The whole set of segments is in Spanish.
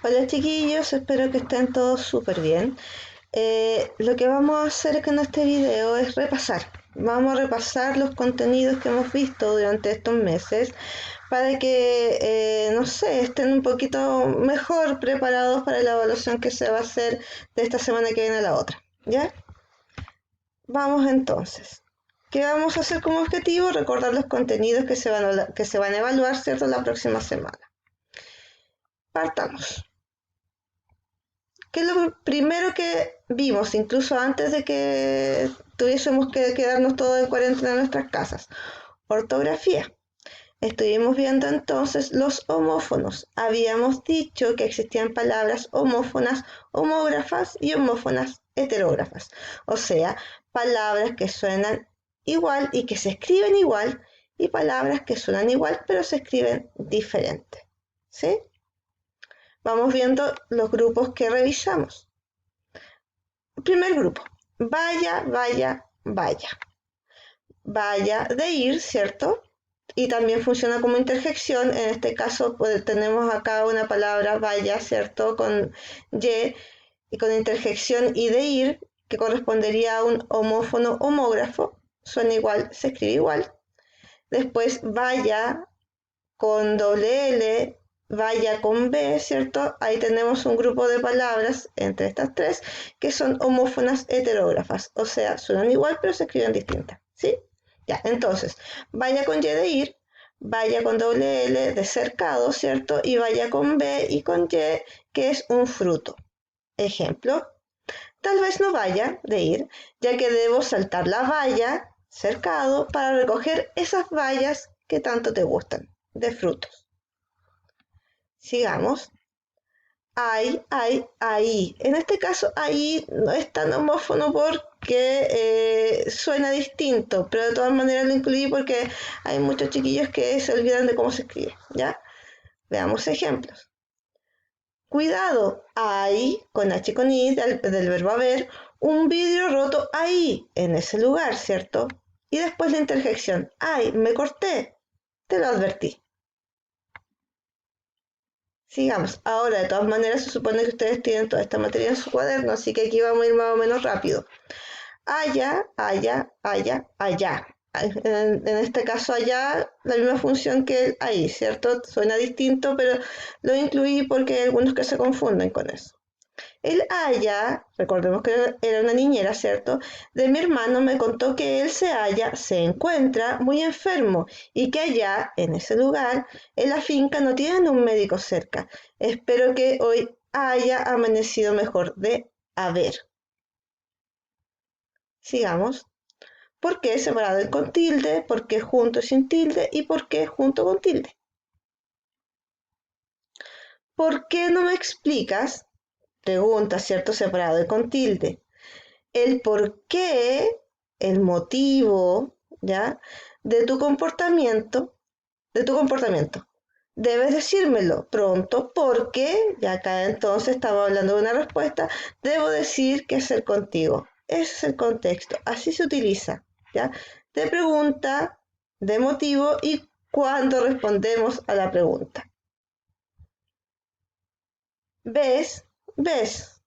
Hola chiquillos, espero que estén todos súper bien. Lo que vamos a hacer con este video es repasar. Vamos a repasar los contenidos que hemos visto durante estos meses para que, no sé, estén un poquito mejor preparados para la evaluación que se va a hacer de esta semana que viene a la otra. ¿Ya? Vamos entonces. ¿Qué vamos a hacer como objetivo? Recordar los contenidos que se van a evaluar, ¿cierto?, la próxima semana. Partamos. ¿Qué es lo primero que vimos, incluso antes de que tuviésemos que quedarnos todos en cuarentena en nuestras casas? Ortografía. Estuvimos viendo entonces los homófonos. Habíamos dicho que existían palabras homófonas, homógrafas y homófonas heterógrafas. O sea, palabras que suenan igual y que se escriben igual, y palabras que suenan igual pero se escriben diferente. ¿Sí? Vamos viendo los grupos que revisamos. Primer grupo, vaya, vaya, vaya. Vaya de ir, ¿cierto? Y también funciona como interjección. En este caso pues, tenemos acá una palabra vaya, ¿cierto? Con y con interjección y de ir, que correspondería a un homófono homógrafo. Suena igual, se escribe igual. Después vaya con doble L, vaya con B, ¿cierto? Ahí tenemos un grupo de palabras entre estas tres que son homófonas heterógrafas, o sea, suenan igual pero se escriben distintas, ¿sí? Ya, entonces, vaya con Y de ir, vaya con doble L de cercado, ¿cierto? Y vaya con B y con Y, que es un fruto. Ejemplo, tal vez no vaya de ir, ya que debo saltar la valla, cercado, para recoger esas bayas que tanto te gustan, de frutos. Sigamos. Ahí. En este caso, ahí no es tan homófono porque suena distinto, pero de todas maneras lo incluí porque hay muchos chiquillos que se olvidan de cómo se escribe, ¿ya? Veamos ejemplos. Cuidado, hay, con H con I del verbo haber, un vidrio roto ahí, en ese lugar, ¿cierto? Y después la interjección, ay, me corté, te lo advertí. Sigamos. Ahora, de todas maneras, se supone que ustedes tienen toda esta materia en su cuaderno, así que aquí vamos a ir más o menos rápido. Allá, allá, allá, allá. En este caso, allá, la misma función que el ahí, ¿cierto? Suena distinto, pero lo incluí porque hay algunos que se confunden con eso. El haya, recordemos que era una niñera, ¿cierto? De mi hermano me contó que él se encuentra muy enfermo y que allá, en ese lugar, en la finca no tienen un médico cerca. Espero que hoy haya amanecido mejor de haber. Sigamos. ¿Por qué separado con tilde? ¿Por qué junto sin tilde? ¿Y por qué junto con tilde? ¿Por qué no me explicas? Pregunta, ¿cierto? Separado y con tilde. El por qué, el motivo, ¿ya? De tu comportamiento, de tu comportamiento. Debes decírmelo pronto porque, ya acá entonces estaba hablando de una respuesta, debo decir qué hacer contigo. Ese es el contexto, así se utiliza, ¿ya? De pregunta, de motivo y cuando respondemos a la pregunta. ¿Ves? ¿Ves?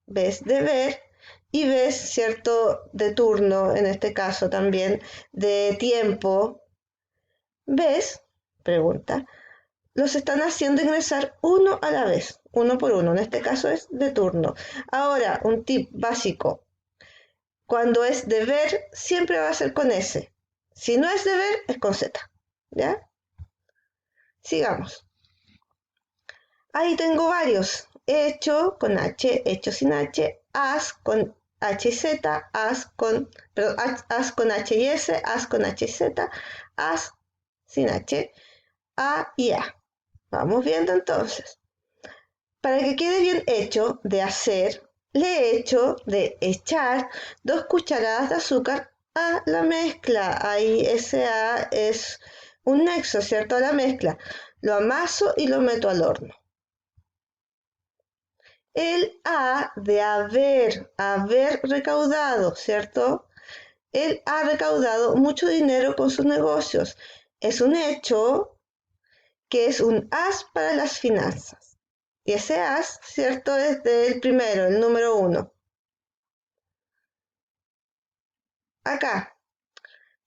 ¿Ves de ver? Y ves, ¿cierto?, de turno, en este caso también, de tiempo. ¿Ves? Pregunta. Los están haciendo ingresar uno a la vez, uno por uno. En este caso es de turno. Ahora, un tip básico. Cuando es de ver, siempre va a ser con S. Si no es de ver, es con Z. ¿Ya? Sigamos. Ahí tengo varios. Hecho con H, hecho sin H, as con H y Z, perdón, as con H y S, as con H y Z, as sin H, A y A. Vamos viendo entonces. Para que quede bien hecho de hacer, le he hecho de echar 2 cucharadas de azúcar a la mezcla. Ahí ese A es un nexo, ¿cierto? A la mezcla. Lo amaso y lo meto al horno. El ha de haber recaudado, ¿cierto? Él ha recaudado mucho dinero con sus negocios. Es un hecho que es un as para las finanzas. Y ese as, ¿cierto? Es del primero, el número 1. Acá,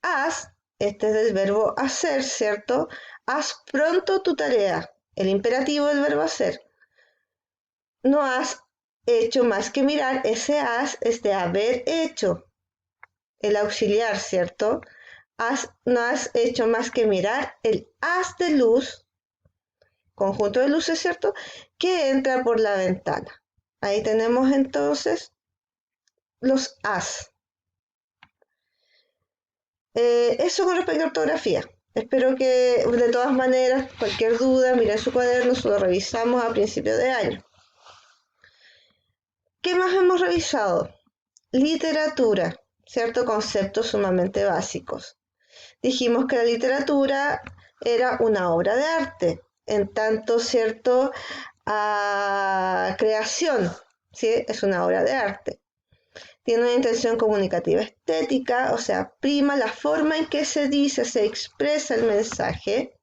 haz, este es del verbo hacer, ¿cierto? Haz pronto tu tarea, el imperativo del verbo hacer. No has hecho más que mirar, ese has es de haber hecho, el auxiliar, ¿cierto? No has hecho más que mirar el haz de luz, conjunto de luces, ¿cierto? Que entra por la ventana. Ahí tenemos entonces los has. Eso con respecto a ortografía. Espero que de todas maneras, cualquier duda, miren su cuaderno, lo revisamos a principio de año. ¿Qué más hemos revisado? Literatura, ¿cierto? Conceptos sumamente básicos. Dijimos que la literatura era una obra de arte, en tanto, ¿cierto? A creación, ¿sí? Es una obra de arte. Tiene una intención comunicativa estética, o sea, prima la forma en que se dice, se expresa el mensaje.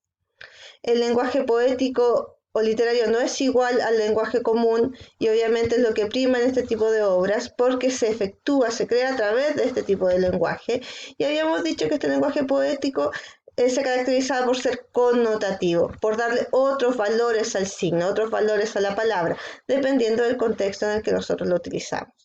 El lenguaje poético o literario no es igual al lenguaje común y obviamente es lo que prima en este tipo de obras porque se efectúa, se crea a través de este tipo de lenguaje. Y habíamos dicho que este lenguaje poético se caracterizaba por ser connotativo, por darle otros valores al signo, otros valores a la palabra, dependiendo del contexto en el que nosotros lo utilizamos.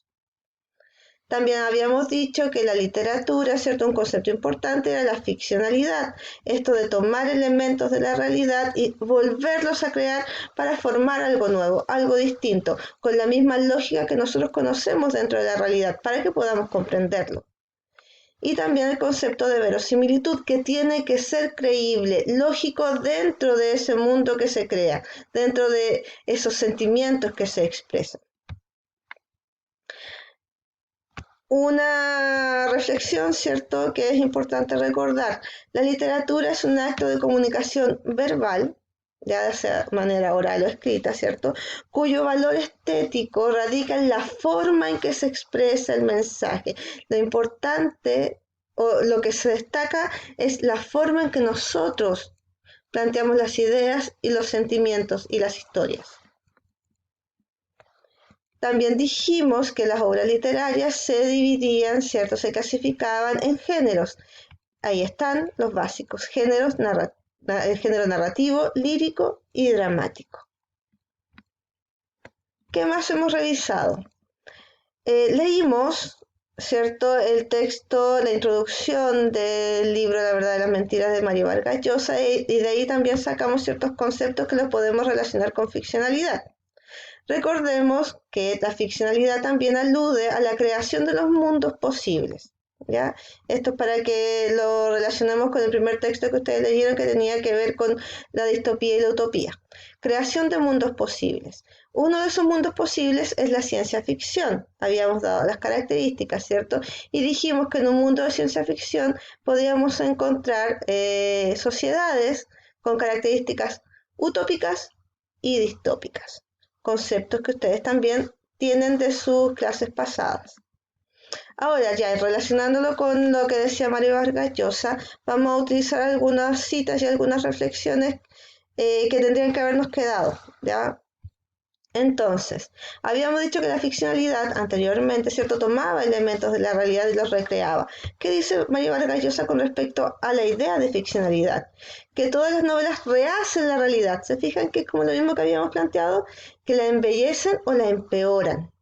También habíamos dicho que la literatura, ¿cierto? Un concepto importante era la ficcionalidad, esto de tomar elementos de la realidad y volverlos a crear para formar algo nuevo, algo distinto, con la misma lógica que nosotros conocemos dentro de la realidad, para que podamos comprenderlo. Y también el concepto de verosimilitud, que tiene que ser creíble, lógico dentro de ese mundo que se crea, dentro de esos sentimientos que se expresan. Una reflexión, ¿cierto?, que es importante recordar. La literatura es un acto de comunicación verbal, ya sea de manera oral o escrita, ¿cierto?, cuyo valor estético radica en la forma en que se expresa el mensaje. Lo importante o lo que se destaca es la forma en que nosotros planteamos las ideas y los sentimientos y las historias. También dijimos que las obras literarias se dividían, ¿cierto? Se clasificaban en géneros. Ahí están los básicos, el género narrativo, lírico y dramático. ¿Qué más hemos revisado? Leímos, ¿cierto?, el texto, la introducción del libro La verdad de las mentiras de Mario Vargas Llosa y de ahí también sacamos ciertos conceptos que los podemos relacionar con ficcionalidad. Recordemos que la ficcionalidad también alude a la creación de los mundos posibles, ¿ya? Esto es para que lo relacionemos con el primer texto que ustedes leyeron que tenía que ver con la distopía y la utopía. Creación de mundos posibles. Uno de esos mundos posibles es la ciencia ficción. Habíamos dado las características, ¿cierto? Y dijimos que en un mundo de ciencia ficción podíamos encontrar sociedades con características utópicas y distópicas, conceptos que ustedes también tienen de sus clases pasadas. Ahora ya relacionándolo con lo que decía Mario Vargas Llosa, vamos a utilizar algunas citas y algunas reflexiones que tendrían que habernos quedado, ¿ya? Entonces, habíamos dicho que la ficcionalidad anteriormente, ¿cierto?, tomaba elementos de la realidad y los recreaba. ¿Qué dice Mario Vargas Llosa con respecto a la idea de ficcionalidad? Que todas las novelas rehacen la realidad. ¿Se fijan que es como lo mismo que habíamos planteado? Que la embellecen o la empeoran.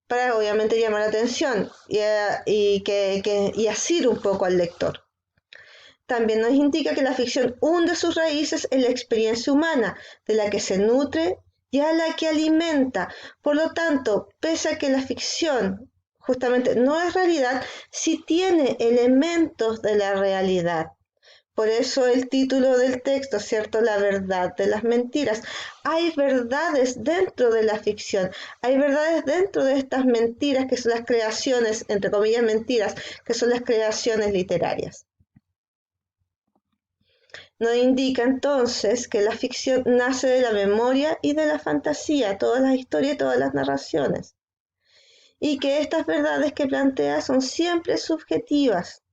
Para obviamente llamar la atención y asir un poco al lector. También nos indica que la ficción hunde sus raíces en la experiencia humana, de la que se nutre y a la que alimenta. Por lo tanto, pese a que la ficción justamente no es realidad, sí tiene elementos de la realidad. Por eso el título del texto, ¿cierto? La verdad de las mentiras. Hay verdades dentro de la ficción, hay verdades dentro de estas mentiras que son las creaciones, entre comillas mentiras, que son las creaciones literarias. Nos indica entonces que la ficción nace de la memoria y de la fantasía, todas las historias y todas las narraciones, y que estas verdades que plantea son siempre subjetivas,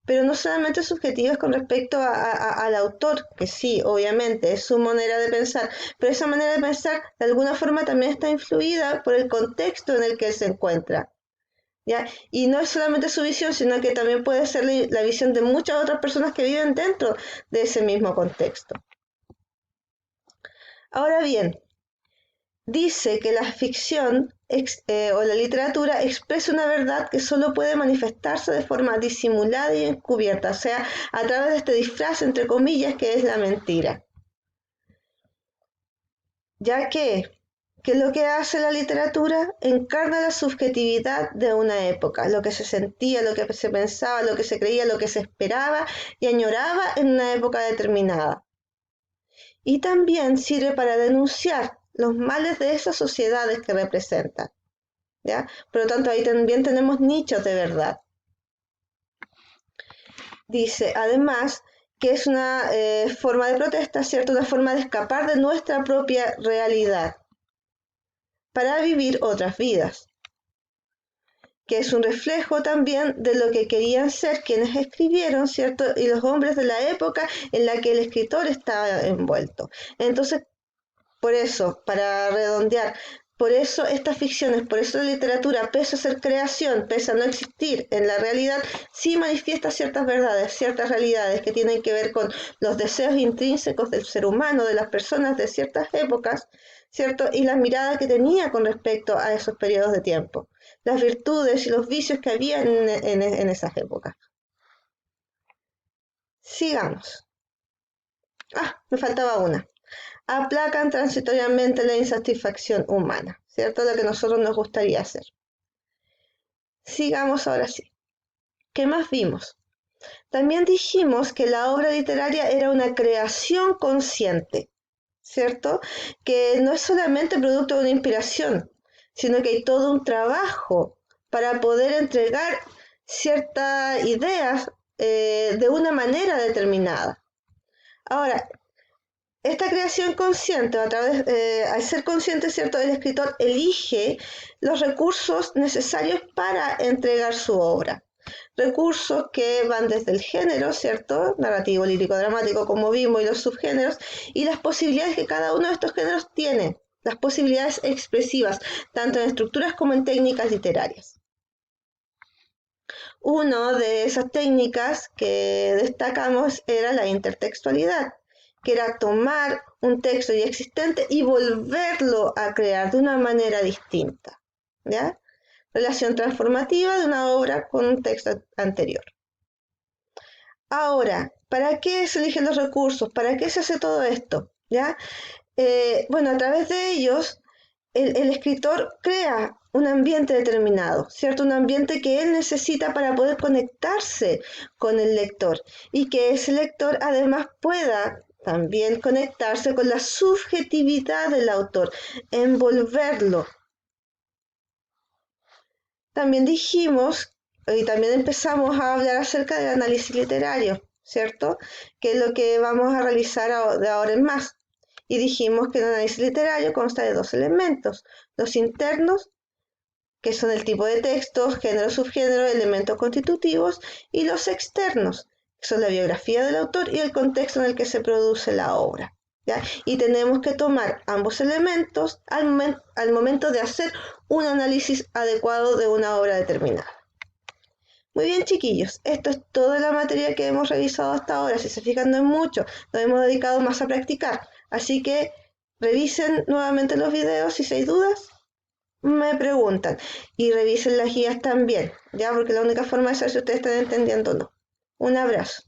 pero no solamente subjetivas con respecto al autor, que sí, obviamente, es su manera de pensar, pero esa manera de pensar de alguna forma también está influida por el contexto en el que él se encuentra. ¿Ya? Y no es solamente su visión, sino que también puede ser la visión de muchas otras personas que viven dentro de ese mismo contexto. Ahora bien, dice que la ficción o la literatura expresa una verdad que solo puede manifestarse de forma disimulada y encubierta, o sea, a través de este disfraz, entre comillas, que es la mentira. Ya que lo que hace la literatura encarna la subjetividad de una época, lo que se sentía, lo que se pensaba, lo que se creía, lo que se esperaba y añoraba en una época determinada. Y también sirve para denunciar los males de esas sociedades que representan. ¿Ya? Por lo tanto, ahí también tenemos nichos de verdad. Dice, además, que es una forma de protesta, ¿cierto? Una forma de escapar de nuestra propia realidad para vivir otras vidas, que es un reflejo también de lo que querían ser quienes escribieron, ¿cierto? Y los hombres de la época en la que el escritor estaba envuelto. Entonces, por eso, para redondear, por eso estas ficciones, por eso la literatura, pese a ser creación, pese a no existir en la realidad, sí manifiesta ciertas verdades, ciertas realidades que tienen que ver con los deseos intrínsecos del ser humano, de las personas de ciertas épocas, ¿cierto? Y las miradas que tenía con respecto a esos periodos de tiempo, las virtudes y los vicios que había en esas épocas. Sigamos. Me faltaba una. Aplacan transitoriamente la insatisfacción humana, ¿cierto? Lo que a nosotros nos gustaría hacer. Sigamos ahora sí. ¿Qué más vimos? También dijimos que la obra literaria era una creación consciente, ¿cierto? Que no es solamente producto de una inspiración, sino que hay todo un trabajo para poder entregar ciertas ideas de una manera determinada. Ahora, esta creación consciente, al ser consciente, ¿cierto? El escritor elige los recursos necesarios para entregar su obra. Recursos que van desde el género, ¿cierto? Narrativo, lírico, dramático, como vimos, y los subgéneros, y las posibilidades que cada uno de estos géneros tiene, las posibilidades expresivas, tanto en estructuras como en técnicas literarias. Una de esas técnicas que destacamos era la intertextualidad, que era tomar un texto ya existente y volverlo a crear de una manera distinta. ¿Ya? Relación transformativa de una obra con un texto anterior. Ahora, ¿para qué se eligen los recursos? ¿Para qué se hace todo esto? ¿Ya? Bueno, a través de ellos, el escritor crea un ambiente determinado, ¿cierto? Un ambiente que él necesita para poder conectarse con el lector y que ese lector además pueda también conectarse con la subjetividad del autor, envolverlo. También dijimos y también empezamos a hablar acerca del análisis literario, ¿cierto? Que es lo que vamos a realizar de ahora en más. Y dijimos que el análisis literario consta de dos elementos, los internos, que son el tipo de texto, género, subgénero, elementos constitutivos, y los externos, que son la biografía del autor y el contexto en el que se produce la obra. ¿Ya? Y tenemos que tomar ambos elementos al momento de hacer un análisis adecuado de una obra determinada. Muy bien, chiquillos, esto es toda la materia que hemos revisado hasta ahora. Si se fijan, no es mucho, nos hemos dedicado más a practicar. Así que revisen nuevamente los videos. Si hay dudas, me preguntan. Y revisen las guías también, ¿ya? Porque la única forma de saber si ustedes están entendiendo o no. Un abrazo.